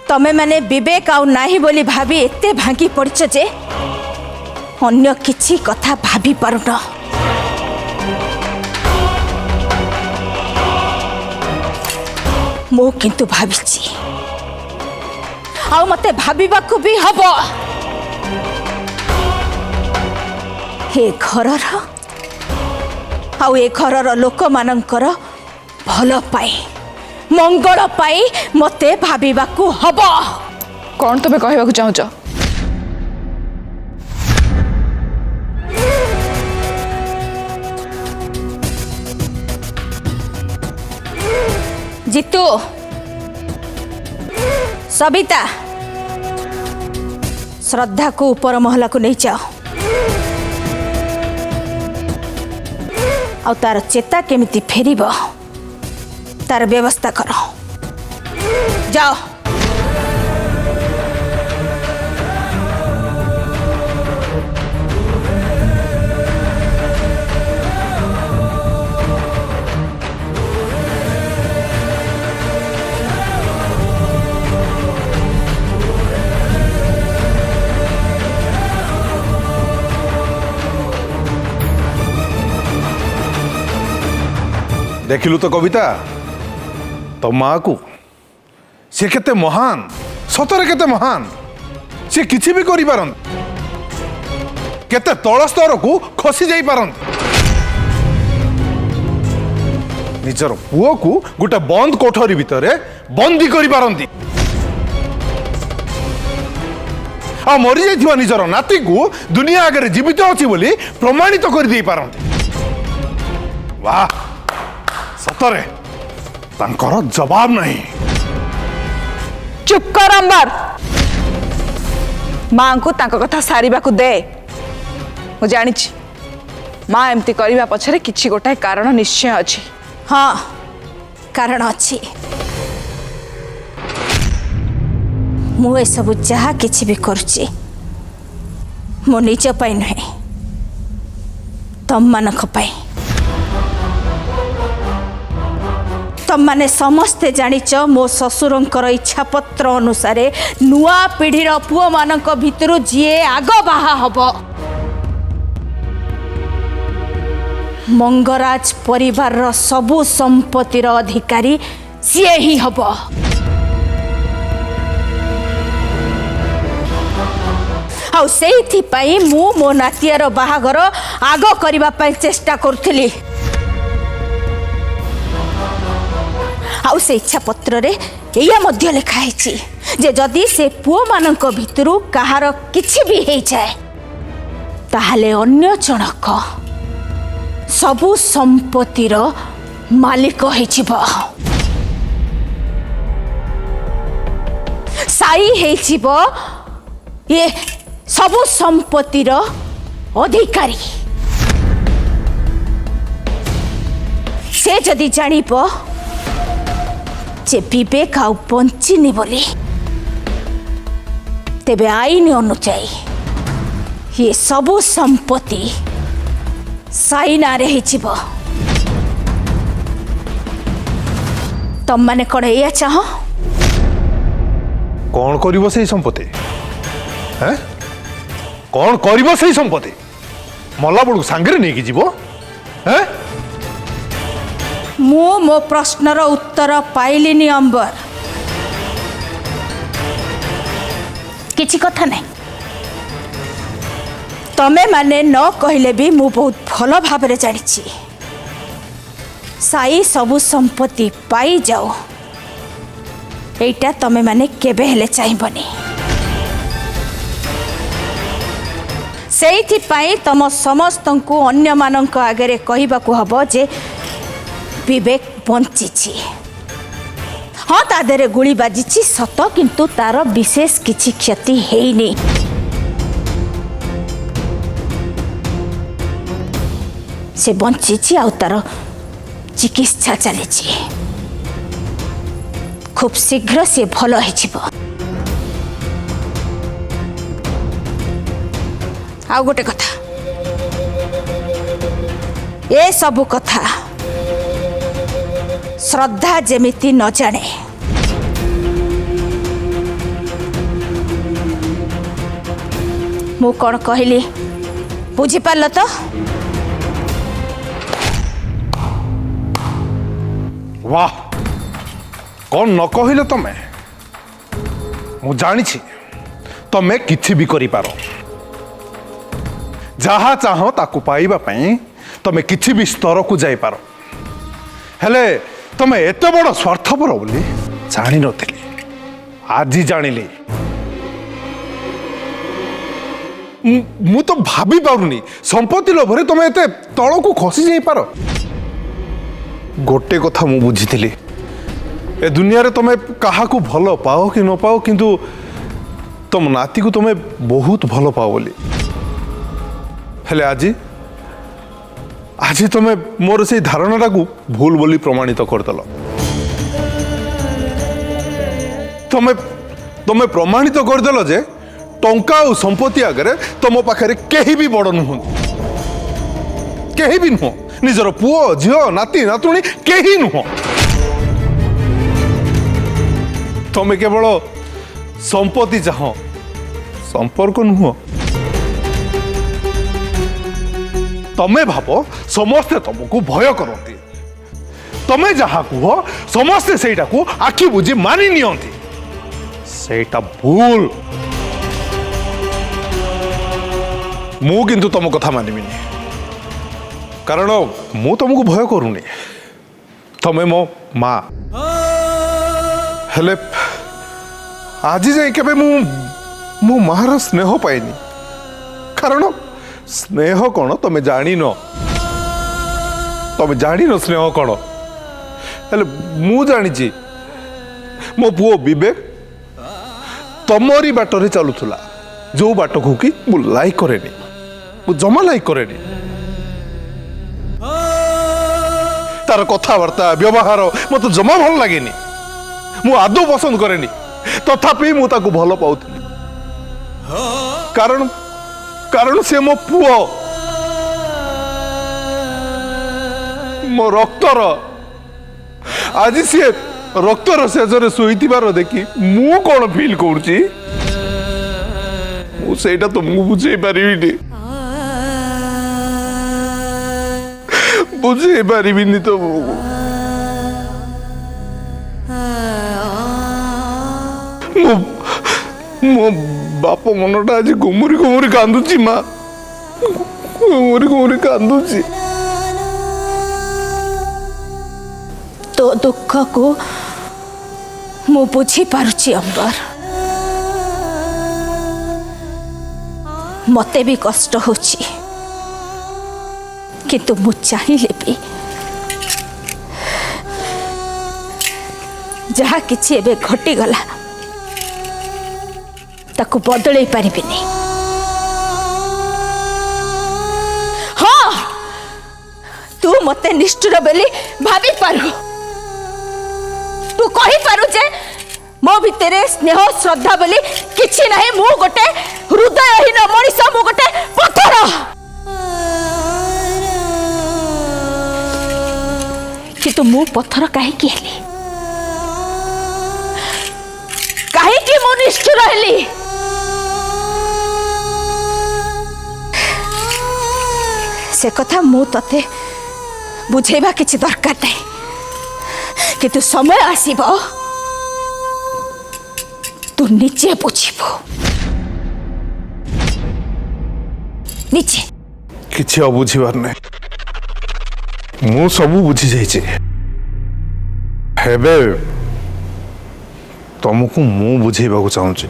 तमे माने विवेक आउ नाही बोली भाभी एते भांगी पड़छ जे अन्य किछि कथा भाभी पारुन। मो किंतु भाभी आ मते भाविबाकू भी हबो हे घरर आउ ए घरर लोक मानकर भल पाई मंगल पाई मते भाविबाकू हबो। कौन तबे कहबाकू चाहूच? जीतू सबिता श्रद्धा को ऊपर महला को नहीं जाओ आ तार चेता केमिति फेरिबो तार व्यवस्था करो जाओ। देखिलु तो कविता तो माँ को से केते महान सतरे केते महान से किछि भी करि पारन केते तळ स्तर को खसी जाई पारन निजर पुओ को गोटे बंद कोठरी भितरे बंदी करि पारंती आ मरि जाइथिबा निजर नाती को दुनिया आगे जीवित अछि बोली प्रमाणित कर दे पारंती। वाह सतरे तांकर जवाब नहीं। चुप कर अंबर। मां को तांको कथा सारिबा को दे। मु जानि छी मां एमती करबा पछरे किछि गोटाए कारण निश्चय अछि। हाँ कारण अछि मु ए सब जहा किछि भी करछि मो निज पाई नहीं तम मानक पाई। तम माने समस्ते जानिच मो ससुरंकर इच्छा पत्र अनुसार नुआ पीढ़ीर पुओ मानक भितरु जीए आग बाहा हब मंगराज परिवार सबु संपत्तिर अधिकारी सीए ही हब। आउ सेइथि पई मु मो नातियार बाहागर आग करिबा पई चेष्टा करथली। आउ से इच्छा पत्र रे एया मध्य लिखा है जे जदि से पुओ मानक भितरु कहार किछि भी हे जाए ताहले अन्य जनक सबु संपत्तिर मालिक हेजिबो साई हेजिबो ये सबु संपत्तिर अधिकारी। से जदि जानिबो जे विवेक आउ बंचिनी बोली तेबे आईन अनुଯାयी ये सबु संपत्ति साइना रे हिचिबो। तम माने कौन या चाह कौन करिवो सेही संपत्ति हैं कौन करिवो सेही संपत्ति मला बडू सांगरे नेकी जीवो हैं मु मो प्रश्नर उत्तर पाइलिनी अंबर किछि कथा नहीं तमे माने न कहले भी मु बहुत भल भाव जानी साई सबु संपत्ति पाई जाओ एटा तमे माने केबे हेले चाहिबनी। सेइथि पाई तम समस्तंकु अन्य मानक आगे कहबाकू हबो जे विवेक बंची। हाँ ता देरे गुली बाजी सत किंतु तार विशेष किछि क्षति हेइनी। से बंची आउ तार चिकित्सा चली खूब शीघ्र से भल हो। आउ गोटे कथा ए सबु कथा श्रद्धा जेमिति न जाने ମୁଁ କ'ଣ କହିଲି ବୁଝିପାରିଲ ତ? वाह कौन न कहले तमे मु जानी तमे किछि भी करि पारो जहा चाहो ताकू पाइबा पई तमे किछि भी स्तर को जाई पारो हेले तमे एते बड़ स्वार्थपर बोली जानि नथिली आज जानिली मु तो भाभी पारुनी संपत्ति लोभरे तमे एते तळ को खसी जाई पारो गोटे कथा मु बुझीथिली ए दुनिया रे तमे कहा को भलो पाओ कि न पाओ किंतु तुम नाती को तमे बहुत भलो पाओ बोली हेले आज तमे मोर से धारणा को भूल बोली प्रमाणित करदल तमे तमे प्रमाणित करदल जे टंका और संपत्ति आगे तुम पाखे केही भी बड़ नुह केही भी नुह निजर पुओ झियो नाती नातुणी केही नुह तमे केवल संपत्ति चाह संपर्क नुह तमे भाव समस्ते तुमको भय करती तमे जहा कुह समस्ते सेटा को आखि बुझी मानि नियंती सेटा भूल मु किंतु तुम कथा मानिबिनी कारण मु तुमको भय करूनी तमे मो माँ हेले आज जाए केबे मु मार स्नेह पाइनी कारण स्नेह कौन तमे जानी न स्नेह कौन हेले मु जानी मो पुओ विवेक तमरी बाटरे चलुला जो बाट को कि मु लाइक करेनी मु जमा लाइक करेनी तार कथबार्ता व्यवहार मत जमा भल लगे मु आदौ पसंद करेनी तथापि मु ताको भल पाउथि कारण कारण से मो पुओ मो रक्तर आज सी रक्तर शेषरे शोईथिबार देखि मु कौन फील करूची मु सेटा तुमको बुझे पारिबिनी बुझे पारिबिनी तो मो बाप मनटा आज घुमुरी घुमुरी कांदुची माँ घुमुरी घुमुरी कांदुची तो दुख को मु बुझी पारुची अंबर मते भी कष्ट होची किंतु मु चाहिए भी जहा किछि एबे घटी गला ताकू बदलई पारिबिनी हाँ तू मते निष्ठुर बेली भाभी पारु तू कही पारु जे मो भितरे स्नेह श्रद्धा बोली किछि नहीं मु गोटे हृदयहीन मनीष मु गोटे पत्थर किंतु मु पत्थर काहे हेली काहे मु निष्ठुर हेली से कथा मु तते बुझेबा किछि दरकार नहीं किंतु समय आसीबो तू नीचे बुझिबो नीचे किछि अबुझिबार नहीं मु सबू बुझी जाइछि हेबे तुमको मु बुझेबाकू चाहूछि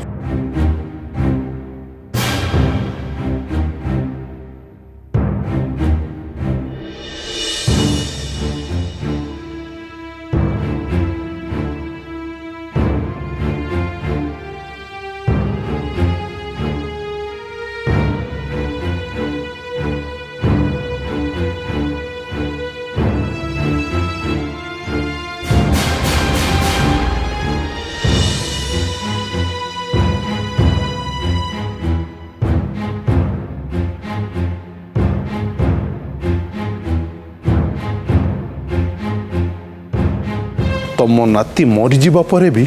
तुम नाती मरी जीवा परे भी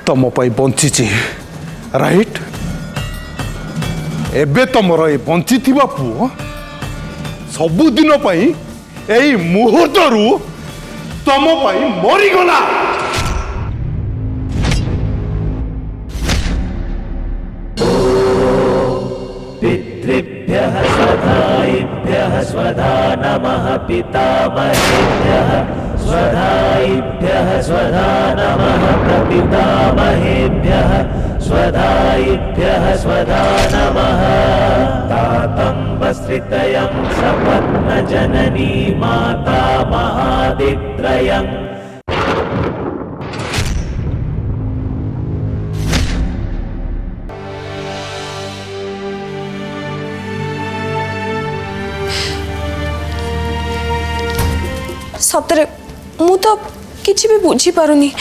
तुम पाई बंची राइट एबे तुमर ए बंची थिबा पुओ सबुदिन पई एई मुहूर्तरू तुम पई मरी गला। पितृभ्यः स्वधायिभ्यः स्वधा नमः पितामहेभ्यः स्वधायिभ्यः स्वधा नमः प्रपितामहेभ्यः स्वधायिभ्यः स्वधा नमः तातं वस्त्रितयं सपत्नजननी माता महादित्रयम्। सतरे मु तो किसी भी बुझी पारुनी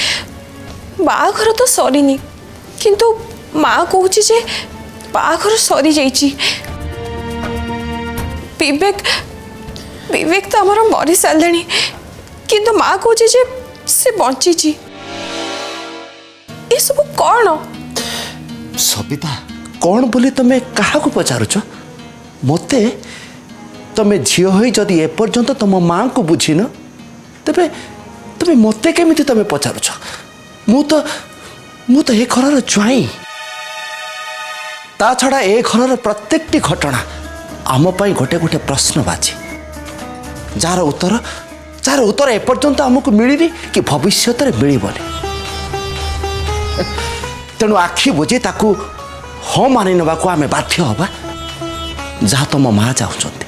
बाघर तो सरीनी किंतु माँ कहूँ जे बाघर सरी जाइची। विवेक विवेक तो आमर मरी सारे किंतु माँ कहूँ जे से बंची ये सब कौन सबिता कौन बोली तुम्हें क्या पचारुच मते तुम्हें झील हो जदि एपर्यंत तुम माँ को बुझीन तेरे तुम्हें मते केमी तुम्हें पचारुच मु तो ए घर ज्वाई ता छड़ा ए घर प्रत्येकटी घटना आम पाई गोटे गोटे प्रश्न बाजी जार उत्तर एपर्यंत आमको मिलनी कि भविष्य में मिलबनी तेणु आखि बुझी ताकू हाँ मानि नबाकू आमे बाध्य हवा जहाँ तुम माँ चाहते।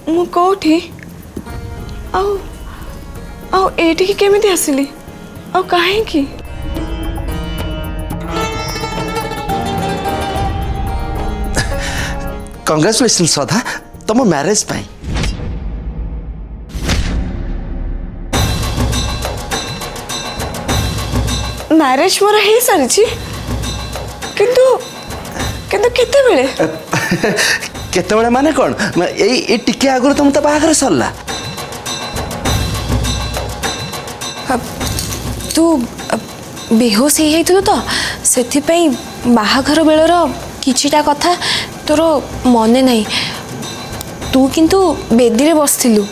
मु कौटी आठी केमी आसिली आ कहीं कंग्रेचुलेसन श्रद्धा तुम मैरिज पाई मैरिज मोर हो सारी किंतु किंतु केते बेले केते माने कौन ये टिके आगुरी तुम तो बाहर सरला तू बेहोश हो जाइथिलु तो सेथिपई बाहाघर बेलर किछिटा कथा तोर मने नहीं तू किंतु बेदी रे बसथिलु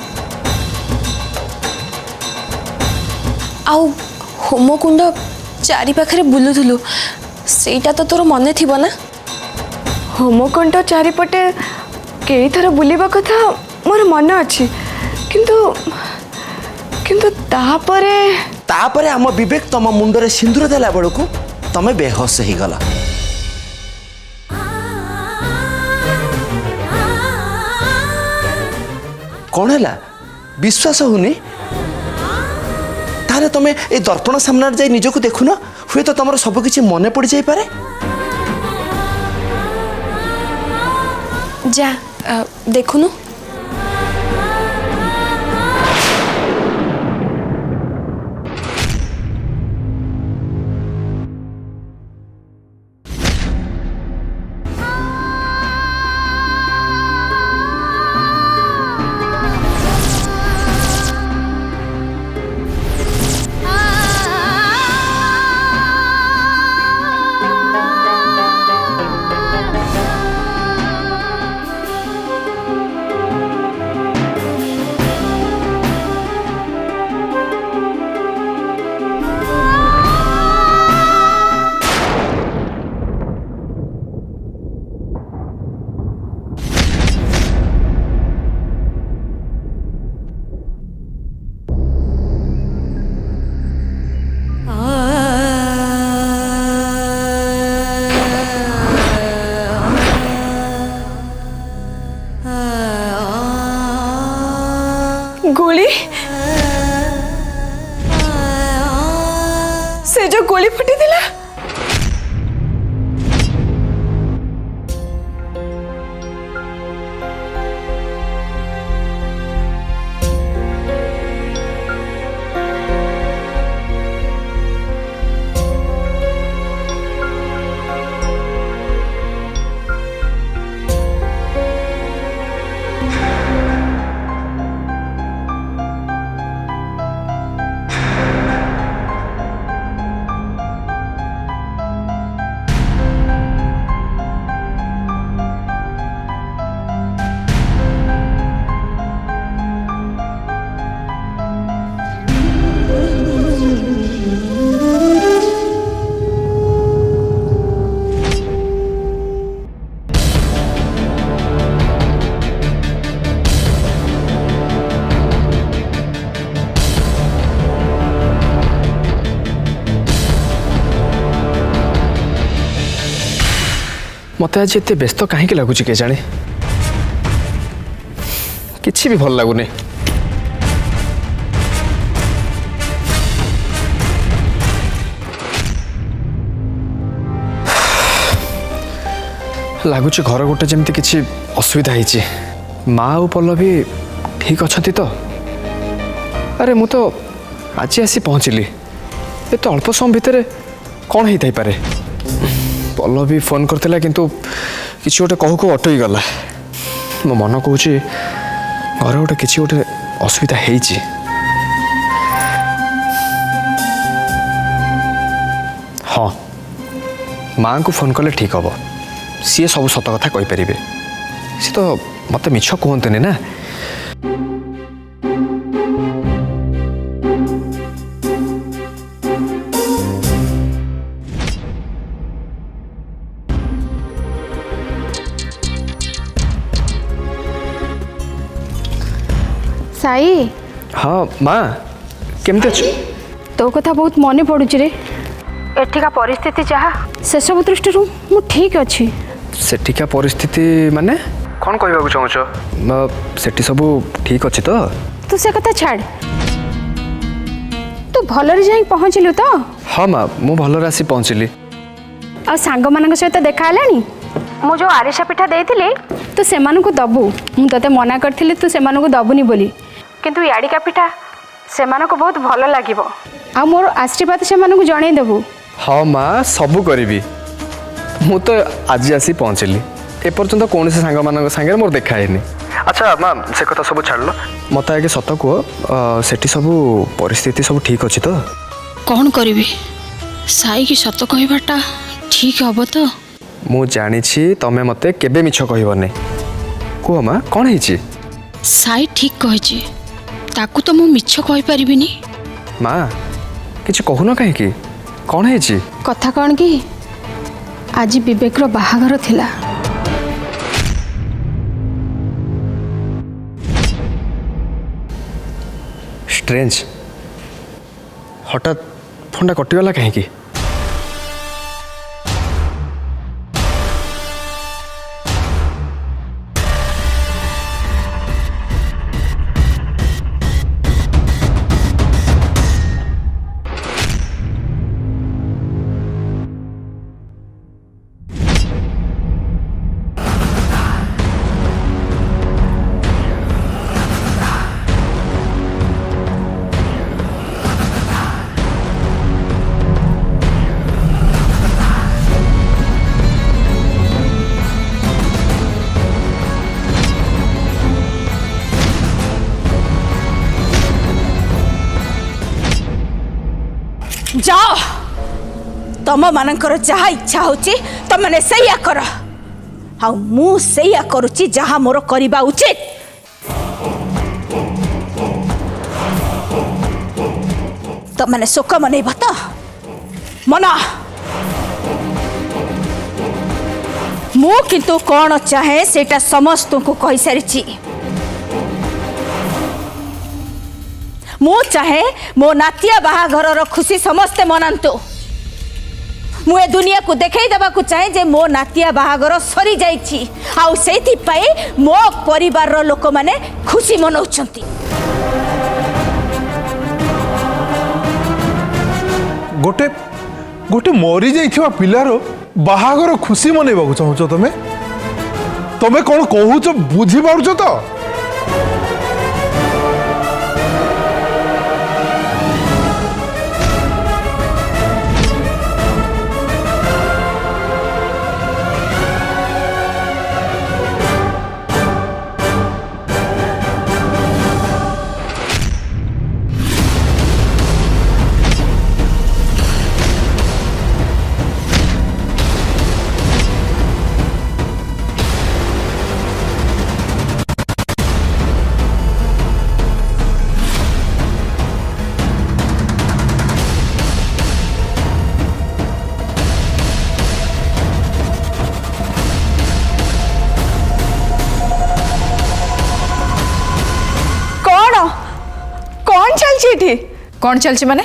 आउ होमकुंड चारि पाखरे बुलुथुलु सेटा तो तोर मने थिबो ना होमकुंड चारिपटे कई थर बुलिबा कथा मोर मन अछि किंतु किंतु तापरे आम विवेक तुम मुंडरे सिंदूर देला बेलू तुम बेहोश हो गला कौन है विश्वास होनी तारे तुम ए दर्पण सामने जाई निजको देखुन हुए तो तुम सबकि मन पड़ जाई पारे जा देखुनु जो गोली फुटी दिला मत आज एत व्यस्त कहीं लगुच के जाने किसी भी भल लगुनि लगुच घर गोटे जमती किसी असुविधा होती माँ और पल्लवी ठीक अच्छा तो अरे मु तो आज आसी पहुँचली ये तो अल्प समय भितर कौन होता पारे पल्लवी फोन करथिला किंतु किसी गोटे कहू को अटकी गला मो मन कहूँ घर गोटे किसी गोटे असुविधा होती हाँ माँ को फोन कले ठीक हम सी सब सत कथा कहीपर सी तो मत मिछ कहते ना साई हाँ माँ केमती अच्छ तो कथा बहुत मन पड़ुची रे एठिका परिस्थिति जहाँ से सब दृष्टि मु ठीक अच्छी सेठिका परिस्थिति माने कौन कहवाक चाहूच सेठी सब ठीक अच्छी तो तू से कथा छाड़ तू भलरे जाई पहुँचलु तो हाँ माँ मु भलरे आसी पहुँचली आ सांग मान सहित देखा हेलानी मु जो आरिसा पिठा देइथिली तू सेमानकु दबु मु तते मना करथिली तू सेमानकु दबुनी बोली किंतु याडिका पिठा सेमानकु बहुत भल लागिबो आ मोर आशीर्वाद सेमानकु जणै देबु हाँ माँ सबू करी मु तो आज आसी पहुँचली एपर्यंत कौन से सांग मान सागर मोर देखा है अच्छा माँ से कथा सब छाड़ मत आगे सत कह सेठी सब परिस्थिति सब ठीक अच्छी तो कौन करिवि साई की सत कहबाटा ठीक हबो तो मु जानी तमें मते केबे मिछ कहबनी कह माँ कौन है साई ठीक कहिछि ताकू तो मु मिछ कहि परिबिनी माँ किछ कहून कहीं कौन है कथा कौन कि आज विवेक रो बाहागर थिला स्ट्रेंज हठात फोनटा कटिगला कहीं जाओ तम मानकर जहा इच्छा होची तम माने सैया कर आ मु सैया करूची जहा मोर करिबा उचित तम माने शोक मनैब तो मना मु किंतु कौन चाहे सेटा समस्त को कहि सारिची मु चाहे मो नातिया बाहाघर खुशी समस्ते मनातु मु ए दुनिया को देखई देबा को चाहे जे मो नातिया बाहाघर सरी जाइछि आउ सेथि पई मो परिवार रो लोक माने खुशी मनाउछंती गोटे गोटे मरी जाइथिबा पिलार बाहागर खुशी मनैबाकू चाहुछ तमे तमे कौन कहूच बुझी पारुछ तो चलती कौन चलती माने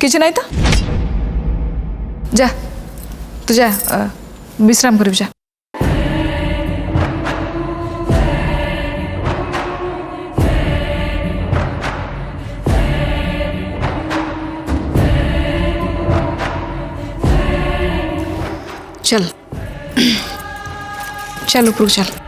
किछ नहीं तो जा तू जा विश्राम कर जा चल चल ऊपर चल